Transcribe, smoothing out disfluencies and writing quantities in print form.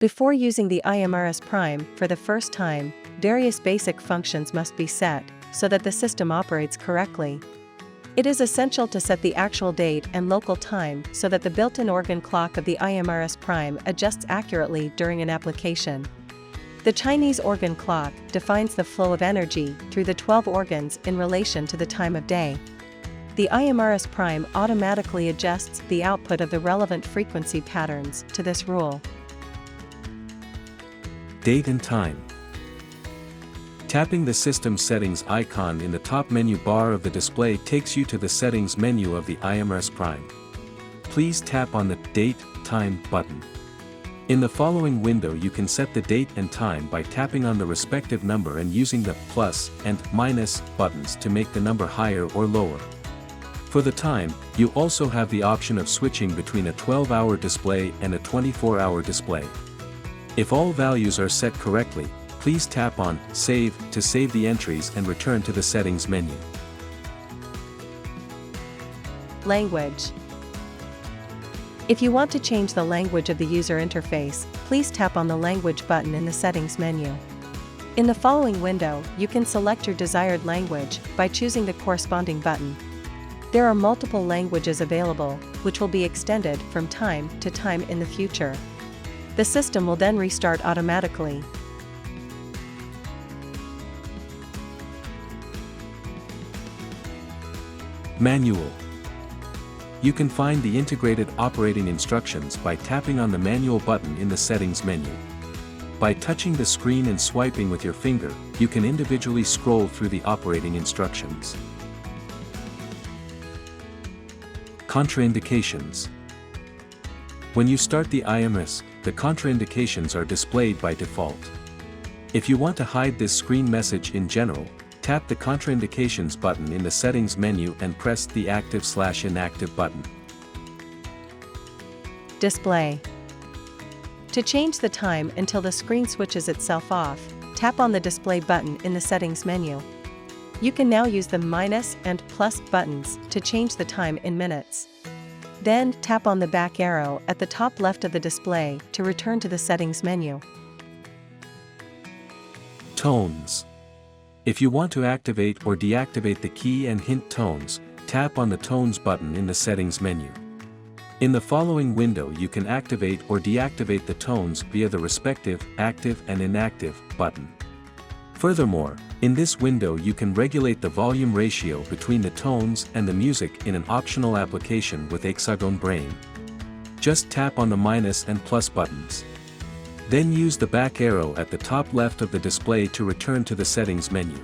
Before using the iMRS Prime for the first time, various basic functions must be set, so that the system operates correctly. It is essential to set the actual date and local time so that the built-in organ clock of the iMRS Prime adjusts accurately during an application. The Chinese organ clock defines the flow of energy through the 12 organs in relation to the time of day. The iMRS Prime automatically adjusts the output of the relevant frequency patterns to this rule. Date and time. Tapping the System Settings icon in the top menu bar of the display takes you to the Settings menu of the iMRS Prime. Please tap on the Date, Time button. In the following window you can set the date and time by tapping on the respective number and using the plus and minus buttons to make the number higher or lower. For the time, you also have the option of switching between a 12-hour display and a 24-hour display. If all values are set correctly, please tap on Save to save the entries and return to the Settings menu. Language. If you want to change the language of the user interface, please tap on the Language button in the Settings menu. In the following window, you can select your desired language by choosing the corresponding button. There are multiple languages available, which will be extended from time to time in the future. The system will then restart automatically. Manual. You can find the integrated operating instructions by tapping on the Manual button in the Settings menu. By touching the screen and swiping with your finger, you can individually scroll through the operating instructions. Contraindications. When you start the iMRS, the contraindications are displayed by default. If you want to hide this screen message in general, tap the Contraindications button in the Settings menu and press the Active/Inactive button. Display. To change the time until the screen switches itself off, tap on the Display button in the Settings menu. You can now use the minus and plus buttons to change the time in minutes. Then tap on the back arrow at the top left of the display to return to the Settings menu. Tones. If you want to activate or deactivate the key and hint tones, tap on the Tones button in the Settings menu. In the following window you can activate or deactivate the tones via the respective Active and Inactive button. Furthermore, in this window you can regulate the volume ratio between the tones and the music in an optional application with Hexagon Brain. Just tap on the minus and plus buttons. Then use the back arrow at the top left of the display to return to the Settings menu.